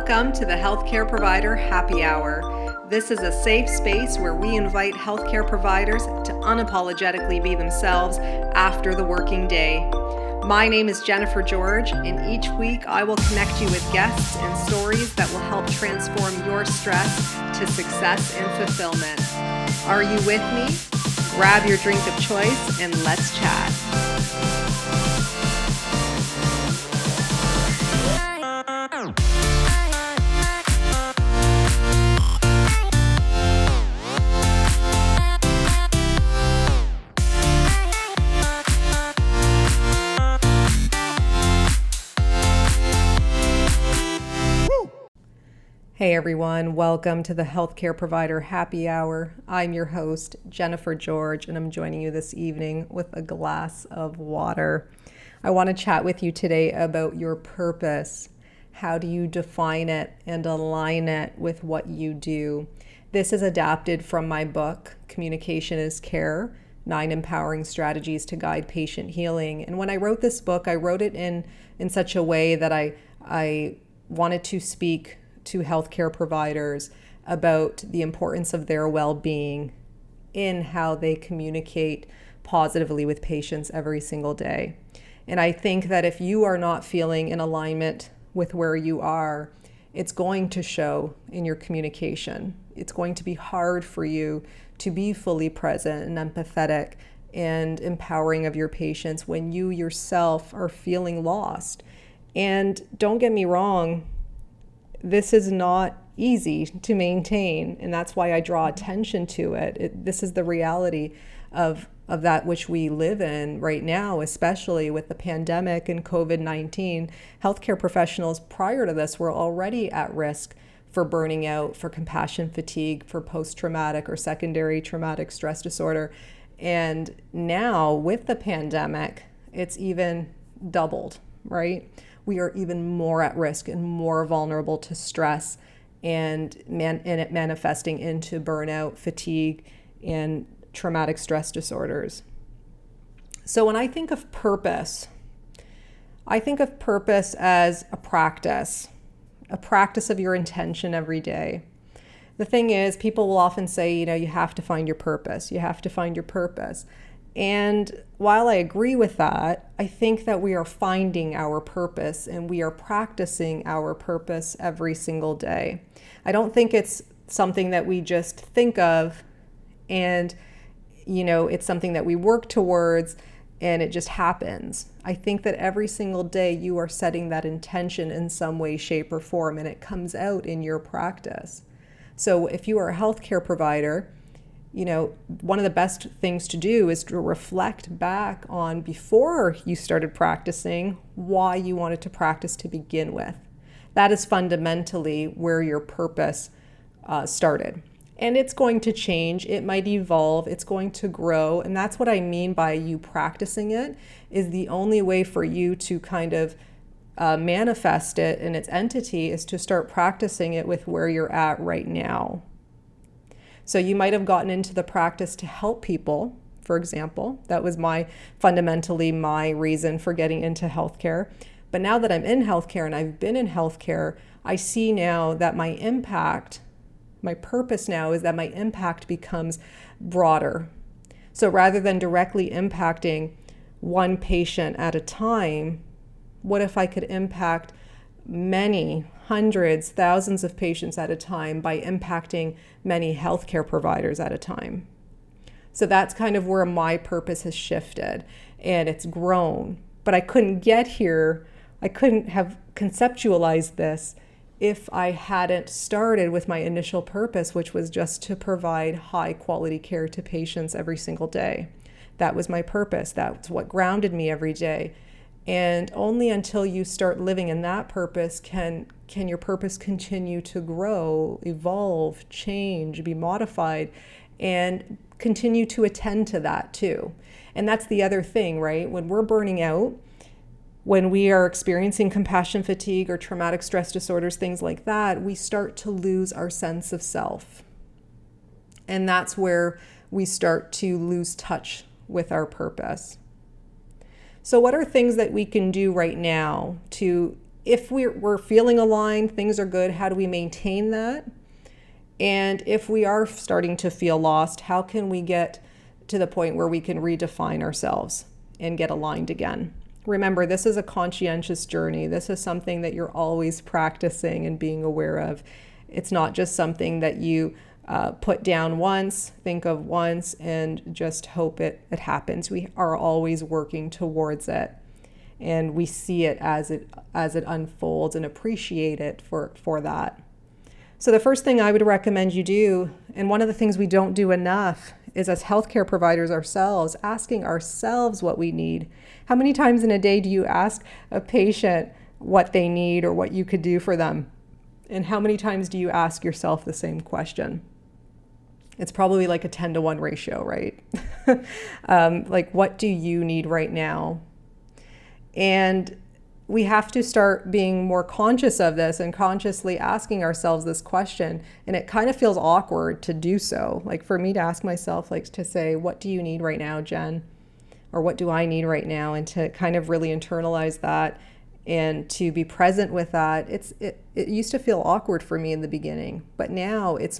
Welcome to the Healthcare Provider Happy Hour. This is a safe space where we invite healthcare providers to unapologetically be themselves after the working day. My name is Jennifer George, and each week I will connect you with guests and stories that will help transform your stress to success and fulfillment. Are you with me? Grab your drink of choice and let's chat. Hey everyone, welcome to the Healthcare Provider Happy Hour. I'm your host, Jennifer George, and I'm joining you this evening with a glass of water. I want to chat with you today about your purpose. How do you define it and align it with what you do? This is adapted from my book, Communication is Care, 9 Empowering Strategies to Guide Patient Healing. And when I wrote this book, I wrote it in such a way that I wanted to speak to healthcare providers about the importance of their well-being in how they communicate positively with patients every single day. And I think that if you are not feeling in alignment with where you are, it's going to show in your communication. It's going to be hard for you to be fully present and empathetic and empowering of your patients when you yourself are feeling lost. And don't get me wrong, this is not easy to maintain, and that's why I draw attention to it. This is the reality of that which we live in right now, especially with the pandemic and COVID-19. Healthcare professionals prior to this were already at risk for burning out, for compassion fatigue, for post-traumatic or secondary traumatic stress disorder. And now with the pandemic, it's even doubled, right? We are even more at risk and more vulnerable to stress and it manifesting into burnout, fatigue, and traumatic stress disorders. So when I think of purpose as a practice of your intention every day. The thing is, people will often say, you have to find your purpose. You have to find your purpose. And while I agree with that, I think that we are finding our purpose and we are practicing our purpose every single day. I don't think it's something that we just think of and, it's something that we work towards and it just happens. I think that every single day you are setting that intention in some way, shape, or form, and it comes out in your practice. So if you are a healthcare provider, one of the best things to do is to reflect back on before you started practicing, why you wanted to practice to begin with. That is fundamentally where your purpose started. And it's going to change, it might evolve, it's going to grow. And that's what I mean by you practicing it is the only way for you to kind of manifest it in its entity is to start practicing it with where you're at right now. So you might have gotten into the practice to help people, for example. That was fundamentally my reason for getting into healthcare. But now that I'm in healthcare and I've been in healthcare, I see now that my purpose now is that my impact becomes broader. So rather than directly impacting one patient at a time, what if I could impact many hundreds, thousands of patients at a time by impacting many healthcare providers at a time? So that's kind of where my purpose has shifted and it's grown. But I couldn't get here, I couldn't have conceptualized this if I hadn't started with my initial purpose, which was just to provide high quality care to patients every single day. That was my purpose. That's what grounded me every day. And only until you start living in that purpose can your purpose continue to grow, evolve, change, be modified, and continue to attend to that too. And that's the other thing, right? When we're burning out, when we are experiencing compassion fatigue or traumatic stress disorders, things like that, we start to lose our sense of self. And that's where we start to lose touch with our purpose. So what are things that we can do right now to if we're feeling aligned, things are good, how do we maintain that? And if we are starting to feel lost, how can we get to the point where we can redefine ourselves and get aligned again? Remember, this is a conscientious journey. This is something that you're always practicing and being aware of. It's not just something that you put down once, think of once, and just hope it happens. We are always working towards it, and we see it as it unfolds and appreciate it for that. So the first thing I would recommend you do, and one of the things we don't do enough, is as healthcare providers ourselves, asking ourselves what we need. How many times in a day do you ask a patient what they need or what you could do for them? And how many times do you ask yourself the same question? It's probably like a 10-to-1 ratio, right? Like, what do you need right now? And we have to start being more conscious of this and consciously asking ourselves this question. And it kind of feels awkward to do so. Like for me to ask myself, like to say, what do you need right now, Jen? Or what do I need right now? And to kind of really internalize that and to be present with that. It used to feel awkward for me in the beginning, but now it's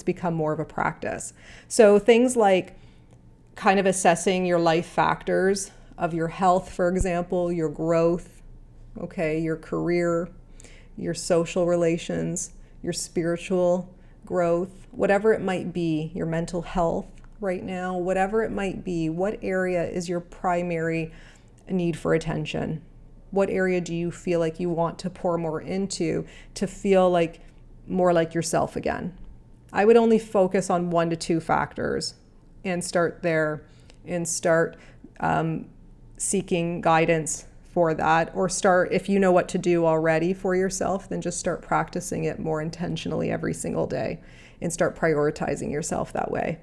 become more of a practice. So things like kind of assessing your life factors of your health, for example, your growth, okay, your career, your social relations, your spiritual growth, whatever it might be, your mental health right now, whatever it might be, what area is your primary need for attention? What area do you feel like you want to pour more into to feel like more like yourself again? I would only focus on 1 to 2 factors and start there and start seeking guidance for that, or start, if you know what to do already for yourself, then just start practicing it more intentionally every single day and start prioritizing yourself that way.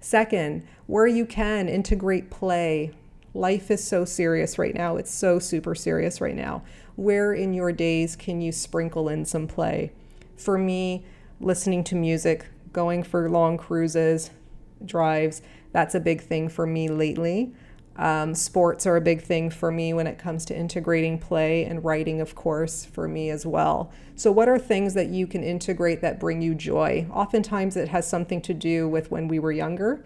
Second, where you can, integrate play. Life is so serious right now. It's so super serious right now. Where in your days can you sprinkle in some play? For me, listening to music, going for long cruises, drives, that's a big thing for me lately. Sports are a big thing for me when it comes to integrating play, and writing, of course, for me as well. So what are things that you can integrate that bring you joy? Oftentimes it has something to do with when we were younger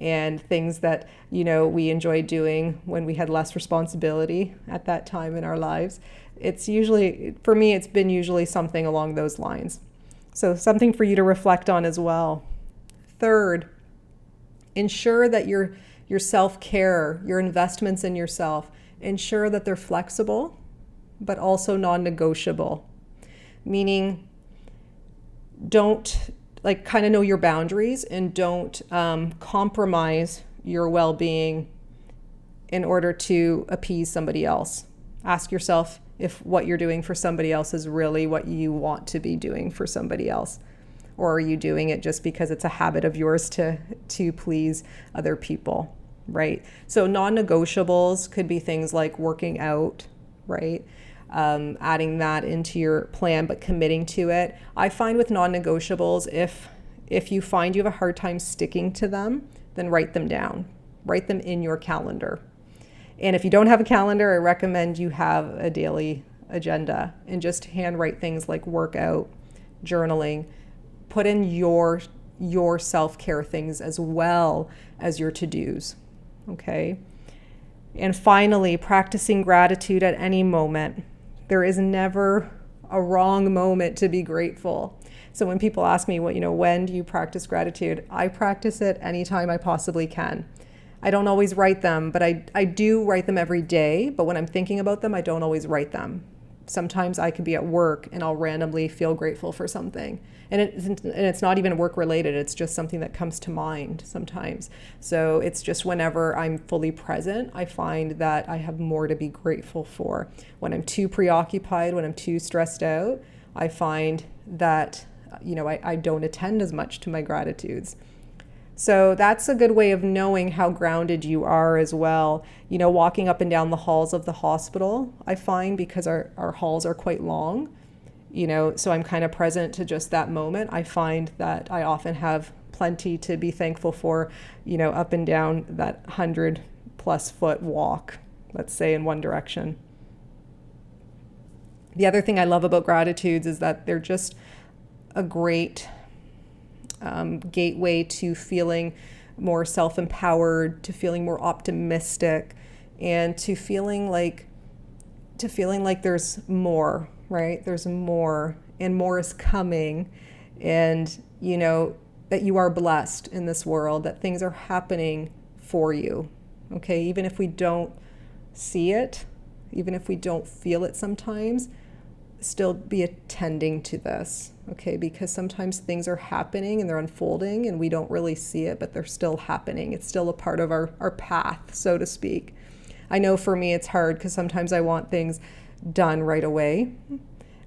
and things that, we enjoyed doing when we had less responsibility at that time in our lives. It's usually, for me, it's been usually something along those lines. So something for you to reflect on as well. Third, ensure that your self-care, your investments in yourself, ensure that they're flexible, but also non-negotiable. Meaning, don't kind of know your boundaries and don't compromise your well-being in order to appease somebody else. Ask yourself if what you're doing for somebody else is really what you want to be doing for somebody else. Or are you doing it just because it's a habit of yours to please other people, right? So non-negotiables could be things like working out, right? Adding that into your plan, but committing to it. I find with non-negotiables, if you find you have a hard time sticking to them, then write them down. Write them in your calendar. And if you don't have a calendar, I recommend you have a daily agenda and just handwrite things like workout, journaling. Put in your self-care things as well as your to-dos, okay? And finally, practicing gratitude at any moment. There is never a wrong moment to be grateful. So when people ask me, when do you practice gratitude? I practice it anytime I possibly can. I don't always write them, but I do write them every day. But when I'm thinking about them, I don't always write them. Sometimes I could be at work and I'll randomly feel grateful for something. And it's not even work related. It's just something that comes to mind sometimes. So it's just whenever I'm fully present, I find that I have more to be grateful for. When I'm too preoccupied, when I'm too stressed out, I find that, I don't attend as much to my gratitudes. So that's a good way of knowing how grounded you are as well. Walking up and down the halls of the hospital, I find, because our halls are quite long, so I'm kind of present to just that moment. I find that I often have plenty to be thankful for, up and down that 100+ foot walk, let's say, in one direction. The other thing I love about gratitudes is that they're just a great gateway to feeling more self-empowered, to feeling more optimistic, and to feeling like there's more, right? There's more, and more is coming, and that you are blessed in this world, that things are happening for you. Okay, even if we don't see it, even if we don't feel it sometimes, still be attending to this, okay? Because sometimes things are happening and they're unfolding and we don't really see it, but they're still happening. It's still a part of our path, so to speak. I know for me it's hard because sometimes I want things done right away,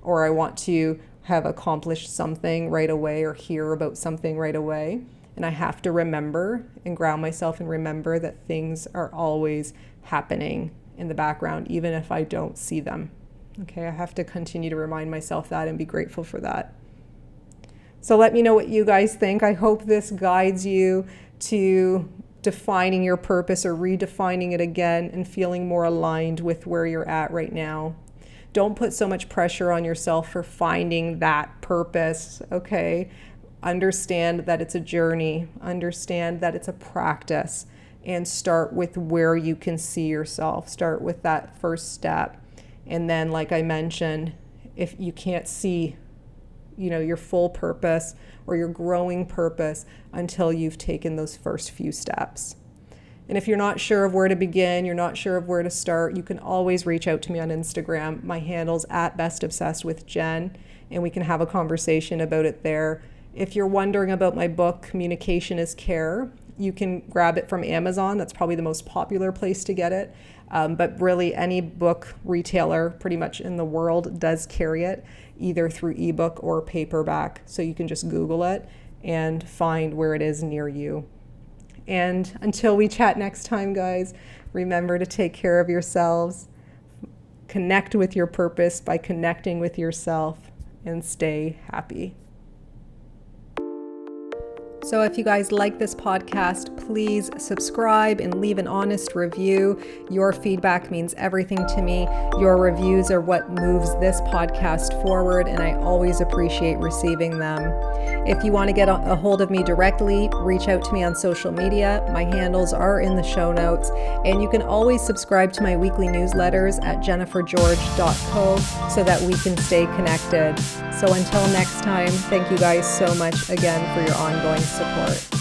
or I want to have accomplished something right away or hear about something right away. And I have to remember and ground myself and remember that things are always happening in the background, even if I don't see them. Okay, I have to continue to remind myself that and be grateful for that. So let me know what you guys think. I hope this guides you to defining your purpose or redefining it again and feeling more aligned with where you're at right now. Don't put so much pressure on yourself for finding that purpose, okay? Understand that it's a journey. Understand that it's a practice. And start with where you can see yourself. Start with that first step. And then, like I mentioned, if you can't see, your full purpose or your growing purpose until you've taken those first few steps. And if you're not sure of where to begin, you're not sure of where to start, you can always reach out to me on Instagram. My handle's @bestobsessedwithjen, and we can have a conversation about it there. If you're wondering about my book, Communication is Care, you can grab it from Amazon. That's probably the most popular place to get it. But really any book retailer pretty much in the world does carry it, either through ebook or paperback. So you can just Google it and find where it is near you. And until we chat next time, guys, remember to take care of yourselves, connect with your purpose by connecting with yourself, and stay happy. So if you guys like this podcast, please subscribe and leave an honest review. Your feedback means everything to me. Your reviews are what moves this podcast forward, and I always appreciate receiving them. If you want to get a hold of me directly, reach out to me on social media. My handles are in the show notes, and you can always subscribe to my weekly newsletters at jennifergeorge.co so that we can stay connected. So until next time, thank you guys so much again for your ongoing support.